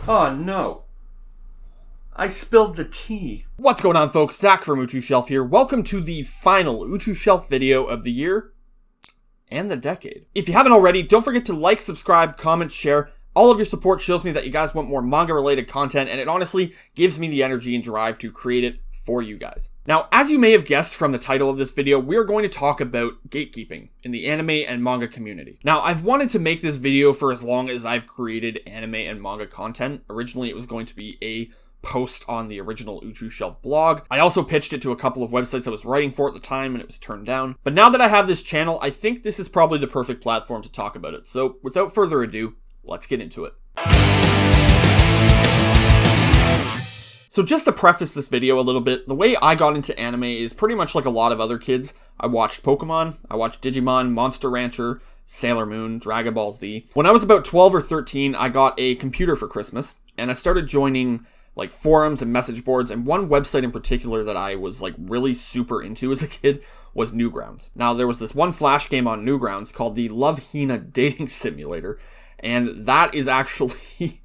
Oh no. I spilled the tea. What's going on, folks? Zach from Uchu Shelf here. Welcome to the final Uchu Shelf video of the year and the decade. If you haven't already, don't forget to like, subscribe, comment, share. All of your support shows me that you guys want more manga-related content, and it honestly gives me the energy and drive to create it for you guys. Now, as you may have guessed from the title of this video, we are going to talk about gatekeeping in the anime and manga community. Now, I've wanted to make this video for as long as I've created anime and manga content. Originally, it was going to be a post on the original Uchu Shelf blog. I also pitched it to a couple of websites I was writing for at the time, and it was turned down. But now that I have this channel, I think this is probably the perfect platform to talk about it. So, without further ado, let's get into it. So just to preface this video a little bit, the way I got into anime is pretty much like a lot of other kids. I watched Pokemon, I watched Digimon, Monster Rancher, Sailor Moon, Dragon Ball Z. When I was about 12 or 13, I got a computer for Christmas, and I started joining like forums and message boards, and one website in particular that I was like really super into as a kid was Newgrounds. Now there was this one flash game on Newgrounds called the Love Hina Dating Simulator, and that is actually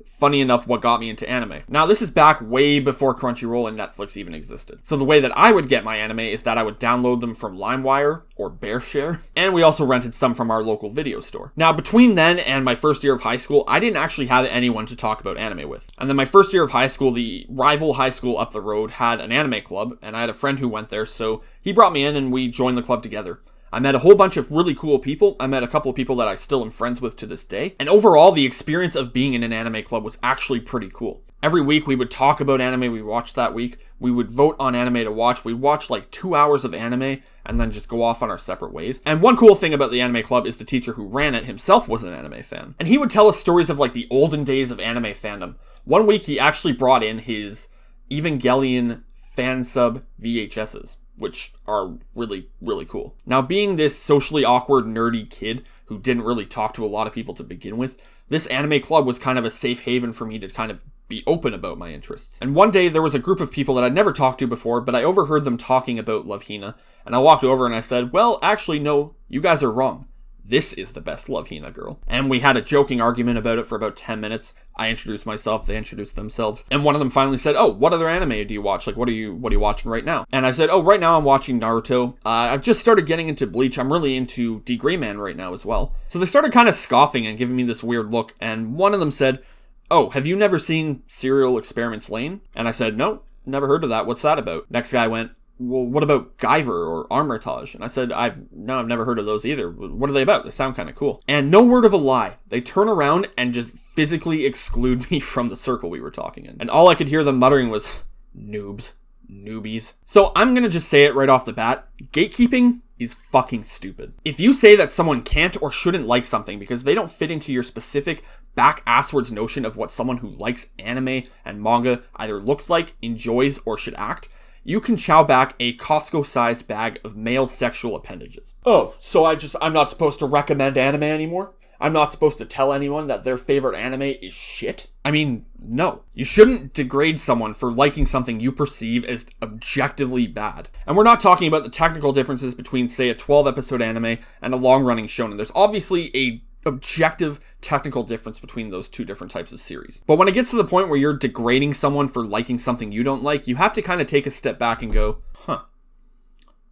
funny enough what got me into anime. Now this is back way before Crunchyroll and Netflix even existed. So the way that I would get my anime is that I would download them from LimeWire or BearShare, and we also rented some from our local video store. Now between then and my first year of high school, I didn't actually have anyone to talk about anime with. And then my first year of high school, the rival high school up the road had an anime club, and I had a friend who went there, so he brought me in and we joined the club together. I met a whole bunch of really cool people. I met a couple of people that I still am friends with to this day. And overall, the experience of being in an anime club was actually pretty cool. Every week we would talk about anime we watched that week. We would vote on anime to watch. We'd watch like 2 hours of anime and then just go off on our separate ways. And one cool thing about the anime club is the teacher who ran it himself was an anime fan. And he would tell us stories of like the olden days of anime fandom. One week he actually brought in his Evangelion fan sub VHSs, which are really, really cool. Now, being this socially awkward, nerdy kid who didn't really talk to a lot of people to begin with, this anime club was kind of a safe haven for me to kind of be open about my interests. And one day, there was a group of people that I'd never talked to before, but I overheard them talking about Love Hina, and I walked over and I said, well, actually, no, you guys are wrong. This is the best Love Hina girl. And we had a joking argument about it for about 10 minutes. I introduced myself, they introduced themselves. And one of them finally said, oh, what other anime do you watch? Like, what are you watching right now? And I said, oh, right now I'm watching Naruto. I've just started getting into Bleach. I'm really into D. Gray Man right now as well. So they started kind of scoffing and giving me this weird look. And one of them said, oh, have you never seen Serial Experiments Lain? And I said, no, never heard of that. What's that about? Next guy went, well, what about Guyver or Armitage? And I said, I've never heard of those either. What are they about? They sound kind of cool. And no word of a lie, they turn around and just physically exclude me from the circle we were talking in. And all I could hear them muttering was, noobs, newbies. So I'm gonna just say it right off the bat. Gatekeeping is fucking stupid. If you say that someone can't or shouldn't like something because they don't fit into your specific back-asswards notion of what someone who likes anime and manga either looks like, enjoys, or should act, you can chow back a Costco-sized bag of male sexual appendages. Oh, so I'm not supposed to recommend anime anymore? I'm not supposed to tell anyone that their favorite anime is shit? I mean, no. You shouldn't degrade someone for liking something you perceive as objectively bad. And we're not talking about the technical differences between, say, a 12-episode anime and a long-running shonen. There's obviously a objective technical difference between those two different types of series. But when it gets to the point where you're degrading someone for liking something you don't like, you have to kind of take a step back and go,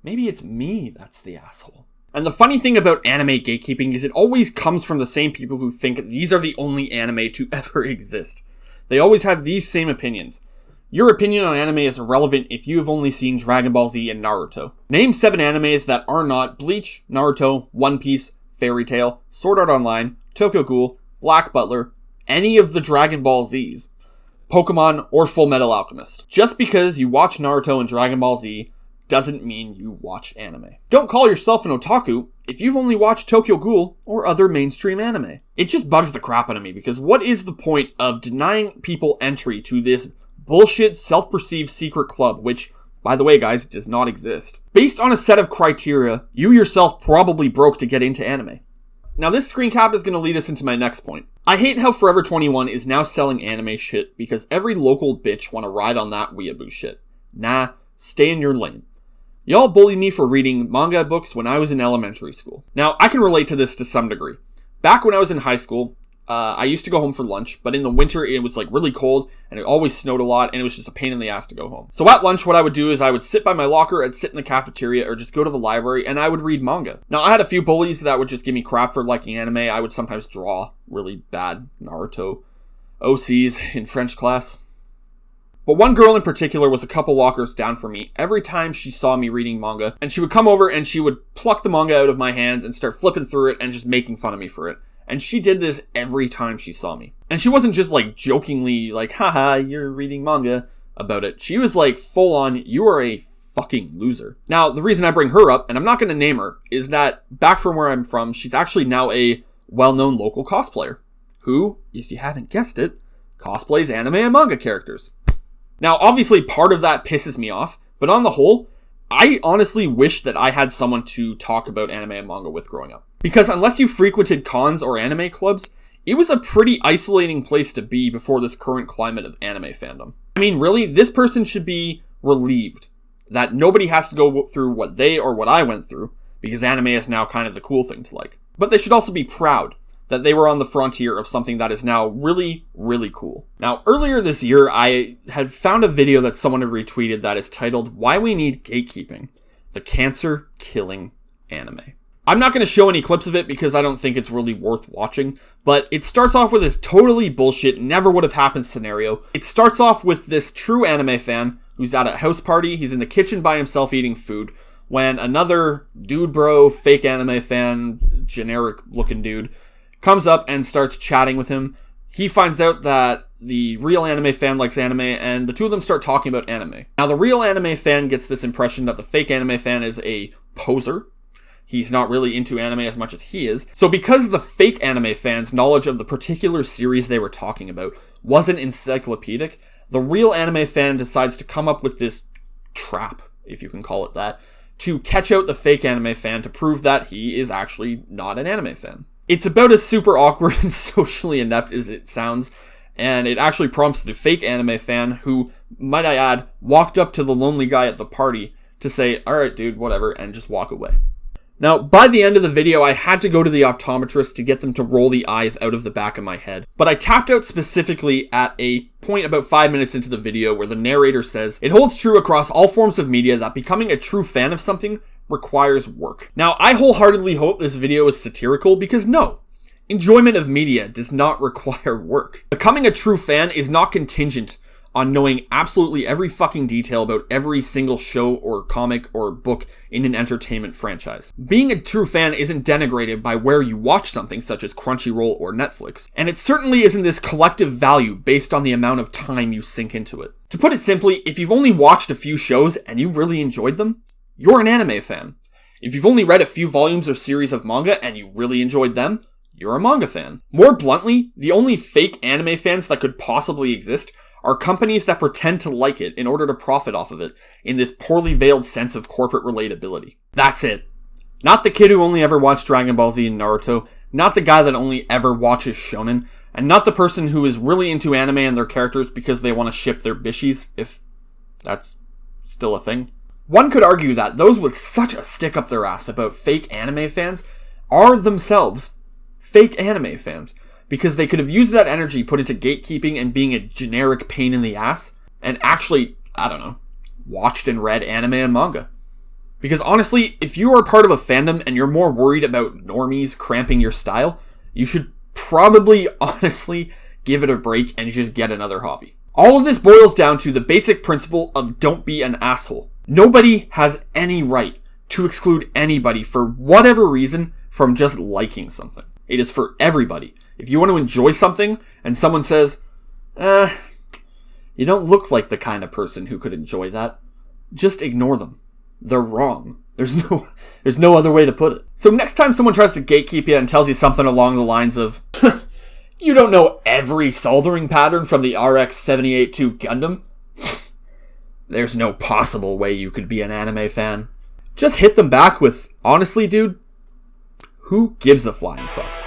maybe it's me that's the asshole. And the funny thing about anime gatekeeping is it always comes from the same people who think these are the only anime to ever exist. They always have these same opinions. Your opinion on anime is irrelevant if you have only seen Dragon Ball Z and Naruto. Name 7 animes that are not Bleach, Naruto, One Piece, Fairy Tail, Sword Art Online, Tokyo Ghoul, Black Butler, any of the Dragon Ball Zs, Pokemon, or Full Metal Alchemist. Just because you watch Naruto and Dragon Ball Z doesn't mean you watch anime. Don't call yourself an otaku if you've only watched Tokyo Ghoul or other mainstream anime. It just bugs the crap out of me because what is the point of denying people entry to this bullshit self-perceived secret club, which, by the way, guys, does not exist, based on a set of criteria you yourself probably broke to get into anime? Now this screen cap is going to lead us into my next point. I hate how Forever 21 is now selling anime shit because every local bitch want to ride on that weeaboo shit. Nah, stay in your lane. Y'all bullied me for reading manga books when I was in elementary school. Now, I can relate to this to some degree. Back when I was in high school, I used to go home for lunch, but in the winter it was like really cold and it always snowed a lot and it was just a pain in the ass to go home. So at lunch, what I would do is I would sit by my locker, I'd sit in the cafeteria or just go to the library and I would read manga. Now I had a few bullies that would just give me crap for liking anime. I would sometimes draw really bad Naruto OCs in French class. But one girl in particular was a couple lockers down from me every time she saw me reading manga, and she would come over and she would pluck the manga out of my hands and start flipping through it and just making fun of me for it. And she did this every time she saw me. And she wasn't just like jokingly like, haha, you're reading manga about it. She was like full on, you are a fucking loser. Now, the reason I bring her up, and I'm not going to name her, is that back from where I'm from, she's actually now a well-known local cosplayer who, if you haven't guessed it, cosplays anime and manga characters. Now, obviously, part of that pisses me off, but on the whole, I honestly wish that I had someone to talk about anime and manga with growing up. Because unless you frequented cons or anime clubs, it was a pretty isolating place to be before this current climate of anime fandom. I mean, really, this person should be relieved that nobody has to go through what they or what I went through, because anime is now kind of the cool thing to like. But they should also be proud that they were on the frontier of something that is now really, really cool. Now, earlier this year, I had found a video that someone had retweeted that is titled, Why We Need Gatekeeping, the Cancer-Killing Anime. I'm not going to show any clips of it because I don't think it's really worth watching, but it starts off with this totally bullshit, never would have happened scenario. It starts off with this true anime fan who's at a house party, he's in the kitchen by himself eating food, when another dude bro, fake anime fan, generic looking dude, comes up and starts chatting with him. He finds out that the real anime fan likes anime, and the two of them start talking about anime. Now, the real anime fan gets this impression that the fake anime fan is a poser. He's not really into anime as much as he is. So because the fake anime fan's knowledge of the particular series they were talking about wasn't encyclopedic, the real anime fan decides to come up with this trap, if you can call it that, to catch out the fake anime fan to prove that he is actually not an anime fan. It's about as super awkward and socially inept as it sounds, and it actually prompts the fake anime fan, who, might I add, walked up to the lonely guy at the party to say, alright dude, whatever, and just walk away. Now, by the end of the video, I had to go to the optometrist to get them to roll the eyes out of the back of my head. But I tapped out specifically at a point about 5 minutes into the video where the narrator says, it holds true across all forms of media that becoming a true fan of something requires work. Now, I wholeheartedly hope this video is satirical because no, enjoyment of media does not require work. Becoming a true fan is not contingent on knowing absolutely every fucking detail about every single show or comic or book in an entertainment franchise. Being a true fan isn't denigrated by where you watch something such as Crunchyroll or Netflix, and it certainly isn't this collective value based on the amount of time you sink into it. To put it simply, if you've only watched a few shows and you really enjoyed them, you're an anime fan. If you've only read a few volumes or series of manga and you really enjoyed them, you're a manga fan. More bluntly, the only fake anime fans that could possibly exist are companies that pretend to like it in order to profit off of it in this poorly veiled sense of corporate relatability. That's it. Not the kid who only ever watched Dragon Ball Z and Naruto, not the guy that only ever watches shonen, and not the person who is really into anime and their characters because they want to ship their bishies, if that's still a thing. One could argue that those with such a stick up their ass about fake anime fans are themselves fake anime fans, because they could have used that energy put into gatekeeping and being a generic pain in the ass, and actually, I don't know, watched and read anime and manga. Because honestly, if you are part of a fandom and you're more worried about normies cramping your style, you should probably honestly give it a break and just get another hobby. All of this boils down to the basic principle of don't be an asshole. Nobody has any right to exclude anybody for whatever reason from just liking something. It is for everybody. If you want to enjoy something and someone says, you don't look like the kind of person who could enjoy that, just ignore them. They're wrong. There's no other way to put it. So next time someone tries to gatekeep you and tells you something along the lines of, you don't know every soldering pattern from the RX-78-2 Gundam? There's no possible way you could be an anime fan. Just hit them back with, honestly dude, who gives a flying fuck?